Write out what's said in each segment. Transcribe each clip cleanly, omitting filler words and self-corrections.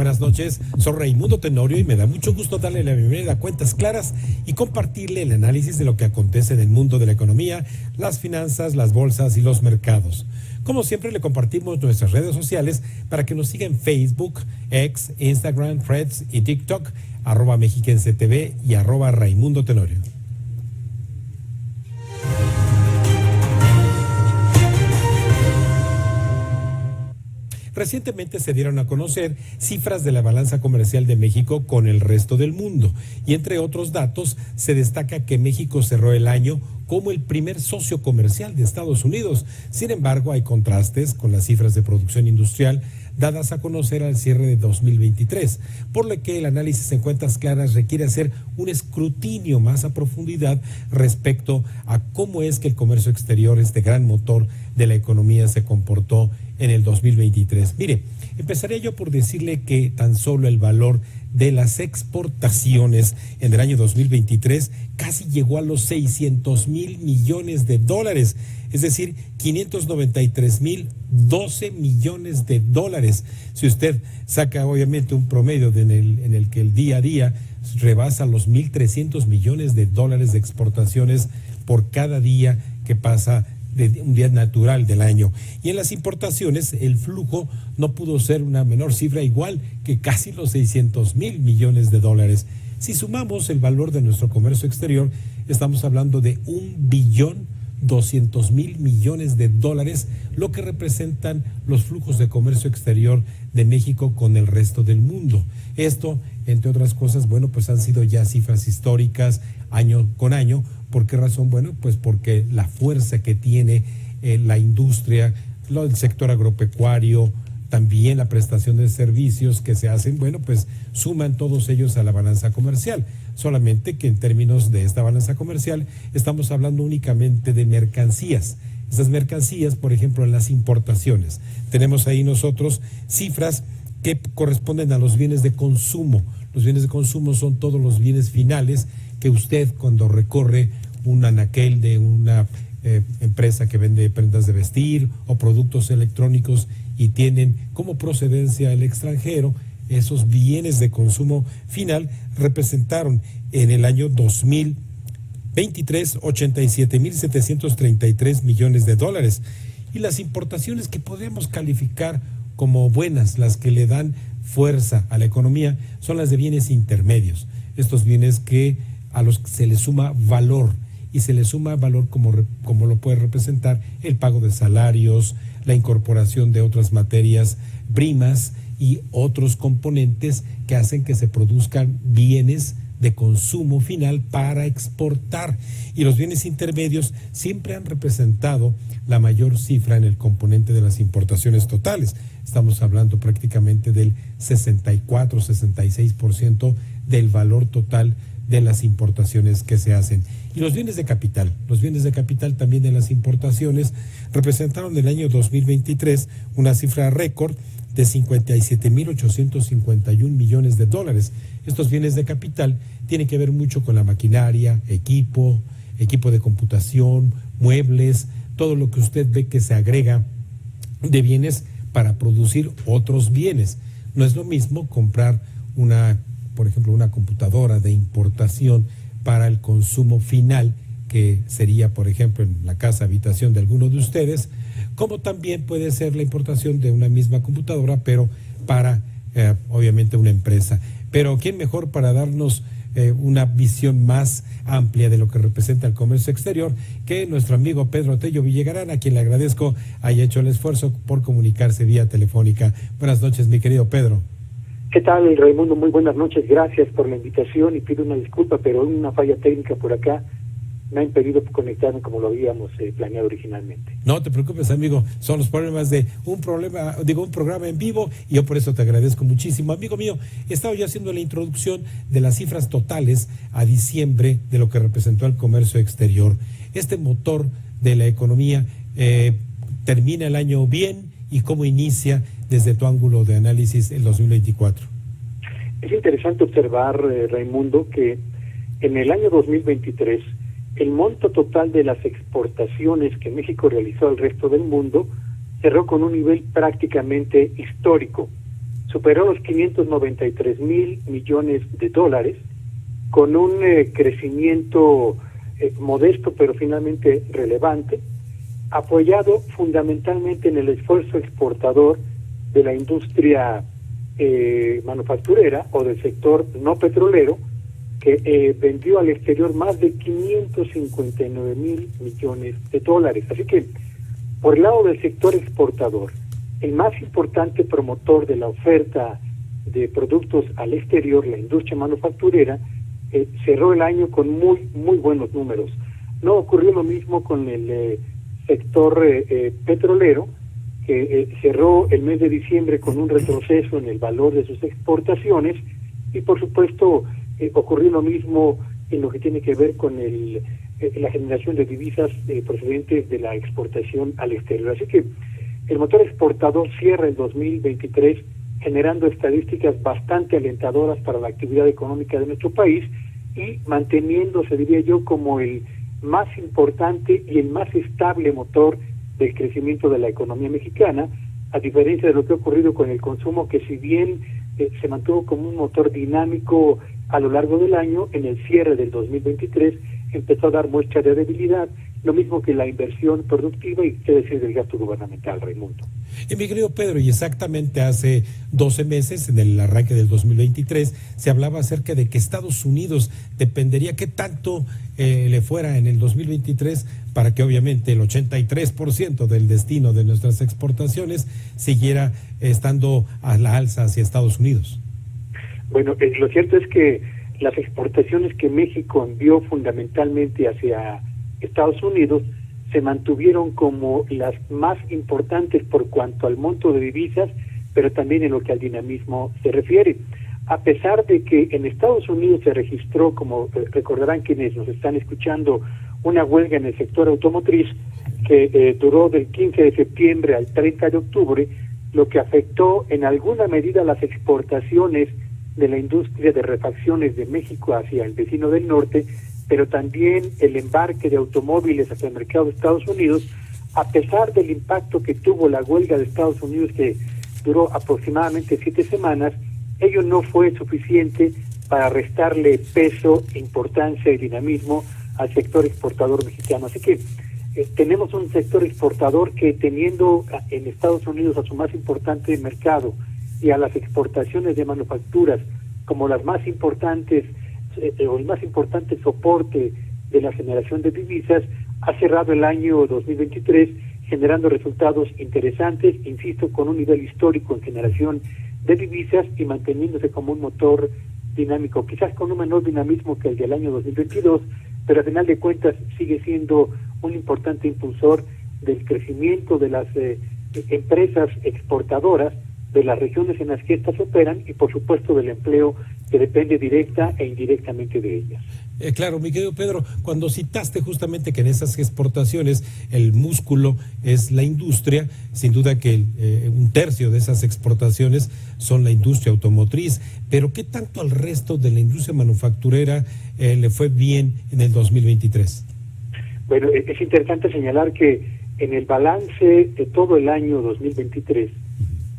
Buenas noches, soy Raimundo Tenorio y me da mucho gusto darle la bienvenida a Cuentas Claras y compartirle el análisis de lo que acontece en el mundo de la economía, las finanzas, las bolsas y los mercados. Como siempre, le compartimos nuestras redes sociales para que nos siga en Facebook, X, Instagram, Threads y TikTok, @mexiquensetv y @Raimundo Tenorio. Recientemente se dieron a conocer cifras de la balanza comercial de México con el resto del mundo y entre otros datos se destaca que México cerró el año como el primer socio comercial de Estados Unidos. Sin embargo, hay contrastes con las cifras de producción industrial dadas a conocer al cierre de 2023, por lo que el análisis en Cuentas Claras requiere hacer un escrutinio más a profundidad respecto a cómo es que el comercio exterior, este gran motor de la economía, se comportó en el 2023. Mire, empezaría yo por decirle que tan solo el valor de las exportaciones en el año 2023 casi llegó a los 600,000 millones de dólares, es decir, 593,012 millones de dólares. Si usted saca obviamente un promedio en el que el día a día rebasa los 1,300 millones de dólares de exportaciones por cada día que pasa de un día natural del año. Y en las importaciones el flujo no pudo ser una menor cifra, igual que casi los 600,000 millones de dólares. Si sumamos el valor de nuestro comercio exterior, estamos hablando de 1,200,000 millones de dólares, lo que representan los flujos de comercio exterior de México con el resto del mundo. Esto, entre otras cosas, bueno, pues han sido ya cifras históricas año con año. ¿Por qué razón? Bueno, pues porque la fuerza que tiene la industria, el sector agropecuario, también la prestación de servicios que se hacen, bueno, pues suman todos ellos a la balanza comercial. Solamente que en términos de esta balanza comercial estamos hablando únicamente de mercancías. Estas mercancías, por ejemplo, en las importaciones. Tenemos ahí nosotros cifras que corresponden a los bienes de consumo. Los bienes de consumo son todos los bienes finales que usted, cuando recorre un anaquel de una empresa que vende prendas de vestir o productos electrónicos y tienen como procedencia el extranjero, esos bienes de consumo final representaron en el año 2023 87,733 millones de dólares. Y las importaciones que podemos calificar como buenas, las que le dan fuerza a la economía, son las de bienes intermedios. Estos bienes que a los que se les suma valor, y se le suma valor como lo puede representar el pago de salarios, la incorporación de otras materias primas y otros componentes que hacen que se produzcan bienes de consumo final para exportar. Y los bienes intermedios siempre han representado la mayor cifra en el componente de las importaciones totales. Estamos hablando prácticamente del 64-66% del valor total de las importaciones que se hacen. Y los bienes de capital también de las importaciones representaron en el año 2023 una cifra récord de 57,851 millones de dólares. Estos bienes de capital tienen que ver mucho con la maquinaria, equipo de computación, muebles, todo lo que usted ve que se agrega de bienes para producir otros bienes. No es lo mismo comprar por ejemplo, una computadora de importación para el consumo final, que sería, por ejemplo, en la casa habitación de alguno de ustedes, como también puede ser la importación de una misma computadora, pero para, obviamente, una empresa. Pero ¿quién mejor para darnos una visión más amplia de lo que representa el comercio exterior que nuestro amigo Pedro Tello Villagrán, a quien le agradezco haya hecho el esfuerzo por comunicarse vía telefónica? Buenas noches, mi querido Pedro. ¿Qué tal, Raimundo? Muy buenas noches, gracias por la invitación y pido una disculpa, pero una falla técnica por acá me ha impedido conectarme como lo habíamos planeado originalmente. No te preocupes, amigo, son los problemas de un programa en vivo, y yo por eso te agradezco muchísimo. Amigo mío, he estado ya haciendo la introducción de las cifras totales a diciembre de lo que representó el comercio exterior. Este motor de la economía termina el año bien, y cómo inicia desde tu ángulo de análisis el 2024. Es interesante observar, Raimundo, que en el año 2023 el monto total de las exportaciones que México realizó al resto del mundo cerró con un nivel prácticamente histórico. superó los 593,000 millones de dólares, con un crecimiento modesto pero finalmente relevante, apoyado fundamentalmente en el esfuerzo exportador de la industria manufacturera o del sector no petrolero, que vendió al exterior más de 559,000 millones de dólares. Así que, por el lado del sector exportador, el más importante promotor de la oferta de productos al exterior, la industria manufacturera, cerró el año con muy buenos números. No ocurrió lo mismo con el sector petrolero, que cerró el mes de diciembre con un retroceso en el valor de sus exportaciones, y por supuesto ocurrió lo mismo en lo que tiene que ver con la generación de divisas procedentes de la exportación al exterior. Así que el motor exportador cierra el 2023 generando estadísticas bastante alentadoras para la actividad económica de nuestro país y manteniéndose, diría yo, como el más importante y el más estable motor del crecimiento de la economía mexicana, a diferencia de lo que ha ocurrido con el consumo, que si bien se mantuvo como un motor dinámico a lo largo del año, en el cierre del 2023 empezó a dar muestra de debilidad, lo mismo que la inversión productiva y qué decir del gasto gubernamental, Raimundo. Mi querido Pedro, y exactamente hace 12 meses, en el arranque del 2023, se hablaba acerca de que Estados Unidos dependería qué tanto le fuera en el 2023 para que obviamente el 83% del destino de nuestras exportaciones siguiera estando a la alza hacia Estados Unidos. Bueno, lo cierto es que las exportaciones que México envió fundamentalmente hacia Estados Unidos se mantuvieron como las más importantes por cuanto al monto de divisas, pero también en lo que al dinamismo se refiere. A pesar de que en Estados Unidos se registró, como recordarán quienes nos están escuchando, una huelga en el sector automotriz que duró del 15 de septiembre al 30 de octubre, lo que afectó en alguna medida las exportaciones de la industria de refacciones de México hacia el vecino del norte, pero también el embarque de automóviles hacia el mercado de Estados Unidos. A pesar del impacto que tuvo la huelga de Estados Unidos, que duró aproximadamente 7 semanas, ello no fue suficiente para restarle peso, importancia y dinamismo al sector exportador mexicano. Así que tenemos un sector exportador que, teniendo en Estados Unidos a su más importante mercado y a las exportaciones de manufacturas como las más importantes o el más importante soporte de la generación de divisas, ha cerrado el año 2023 generando resultados interesantes, insisto, con un nivel histórico en generación de divisas y manteniéndose como un motor dinámico, quizás con un menor dinamismo que el del año 2022, pero a final de cuentas sigue siendo un importante impulsor del crecimiento de las empresas exportadoras de las regiones en las que éstas operan y por supuesto del empleo que depende directa e indirectamente de ellas. Claro, mi querido Pedro, cuando citaste justamente que en esas exportaciones el músculo es la industria, sin duda que un tercio de esas exportaciones son la industria automotriz, pero ¿qué tanto al resto de la industria manufacturera le fue bien en el 2023? Bueno, es interesante señalar que en el balance de todo el año 2023,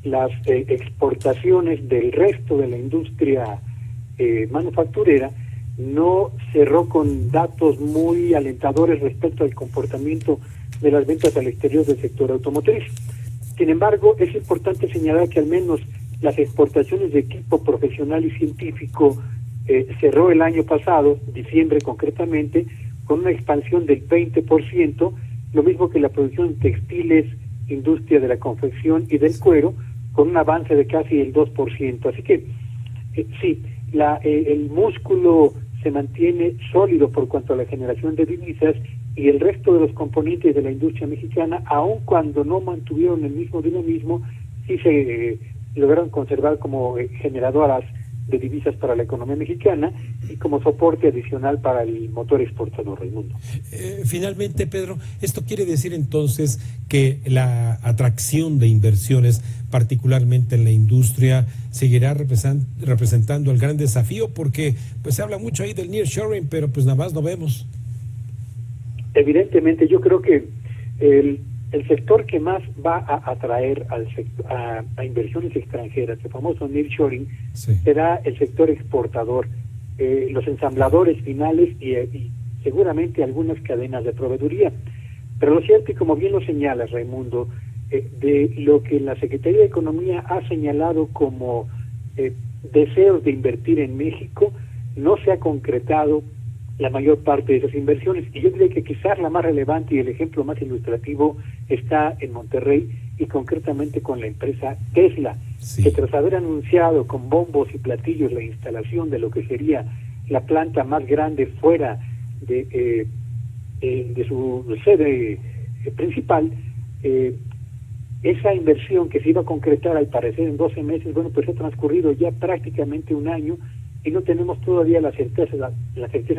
las exportaciones del resto de la industria manufacturera no cerró con datos muy alentadores respecto al comportamiento de las ventas al exterior del sector automotriz. Sin embargo, es importante señalar que al menos las exportaciones de equipo profesional y científico cerró el año pasado, diciembre concretamente, con una expansión del 20%, lo mismo que la producción de textiles, industria de la confección y del cuero, con un avance de casi el 2%. Así que sí, el músculo se mantiene sólido por cuanto a la generación de divisas, y el resto de los componentes de la industria mexicana, aun cuando no mantuvieron el mismo dinamismo, sí se lograron conservar como generadoras de divisas para la economía mexicana y como soporte adicional para el motor exportador del mundo. Finalmente, Pedro, ¿esto quiere decir entonces que la atracción de inversiones, particularmente en la industria, seguirá representando el gran desafío? Porque pues se habla mucho ahí del nearshoring, pero pues nada más no vemos. Evidentemente, yo creo que el sector que más va a atraer a inversiones extranjeras, el famoso nearshoring, será el sector exportador, los ensambladores finales y seguramente algunas cadenas de proveeduría. Pero lo cierto, y como bien lo señalas, Raimundo, de lo que la Secretaría de Economía ha señalado como deseos de invertir en México, no se ha concretado la mayor parte de esas inversiones, y yo creo que quizás la más relevante y el ejemplo más ilustrativo está en Monterrey, y concretamente con la empresa Tesla, que tras haber anunciado con bombos y platillos la instalación de lo que sería la planta más grande fuera de su sede principal, esa inversión que se iba a concretar al parecer en 12 meses, bueno, pues ha transcurrido ya prácticamente un año y no tenemos todavía la certeza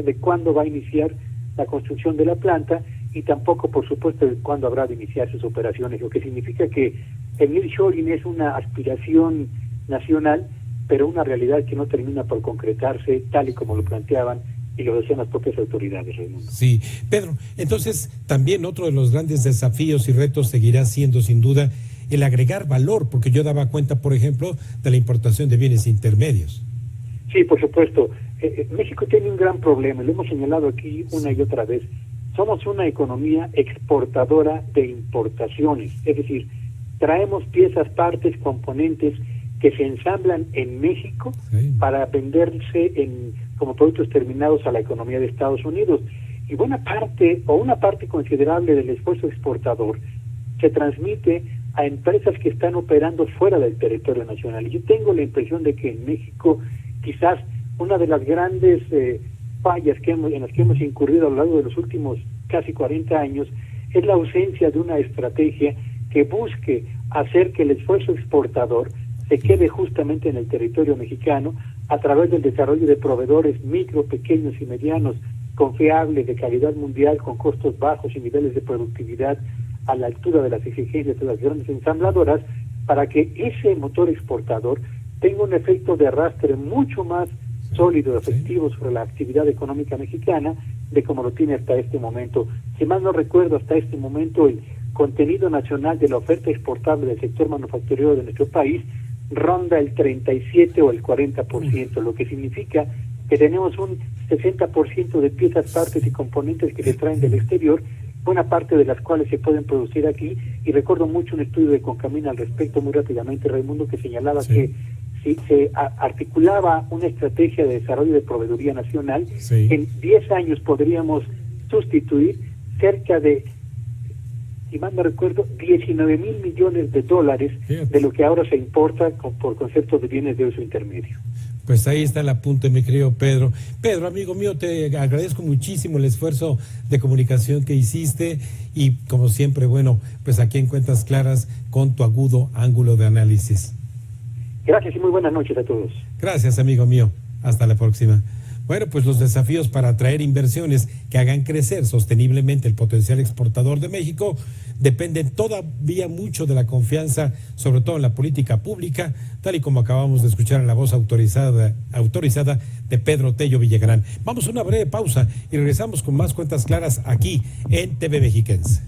de cuándo va a iniciar la construcción de la planta, y tampoco, por supuesto, de cuándo habrá de iniciar sus operaciones, lo que significa que el nearshoring es una aspiración nacional, pero una realidad que no termina por concretarse tal y como lo planteaban y lo decían las propias autoridades, Raimundo. Sí, Pedro, entonces también otro de los grandes desafíos y retos seguirá siendo sin duda el agregar valor, porque yo daba cuenta, por ejemplo, de la importación de bienes intermedios. Sí, por supuesto. México tiene un gran problema, lo hemos señalado aquí una y otra vez. Somos una economía exportadora de importaciones, es decir, traemos piezas, partes, componentes que se ensamblan en México para venderse como productos terminados a la economía de Estados Unidos. Y buena parte o una parte considerable del esfuerzo exportador se transmite a empresas que están operando fuera del territorio nacional. Y yo tengo la impresión de que en México quizás una de las grandes fallas en las que hemos incurrido a lo largo de los últimos casi 40 años es la ausencia de una estrategia que busque hacer que el esfuerzo exportador se quede justamente en el territorio mexicano a través del desarrollo de proveedores micro, pequeños y medianos, confiables, de calidad mundial, con costos bajos y niveles de productividad a la altura de las exigencias de las grandes ensambladoras, para que ese motor exportador tenga un efecto de arrastre mucho más sólido, efectivo sobre la actividad económica mexicana de como lo tiene hasta este momento. Si mal no recuerdo, hasta este momento el contenido nacional de la oferta exportable del sector manufacturero de nuestro país ronda el 37 o el 40%, lo que significa que tenemos un 60% de piezas, partes y componentes que se traen del exterior, buena parte de las cuales se pueden producir aquí. Y recuerdo mucho un estudio de Concamina al respecto, muy rápidamente, Raimundo, que señalaba que si se articulaba una estrategia de desarrollo de proveeduría nacional, en 10 años podríamos sustituir cerca de, si mal no recuerdo, 19,000 millones de dólares de lo que ahora se importa por concepto de bienes de uso intermedio. Pues ahí está el apunte, mi querido Pedro. Pedro, amigo mío, te agradezco muchísimo el esfuerzo de comunicación que hiciste y, como siempre, bueno, pues aquí en Cuentas Claras con tu agudo ángulo de análisis. Gracias y muy buenas noches a todos. Gracias, amigo mío. Hasta la próxima. Bueno, pues los desafíos para atraer inversiones que hagan crecer sosteniblemente el potencial exportador de México dependen todavía mucho de la confianza, sobre todo en la política pública, tal y como acabamos de escuchar en la voz autorizada de Pedro Tello Villagrán. Vamos a una breve pausa y regresamos con más Cuentas Claras aquí en TV Mexiquense.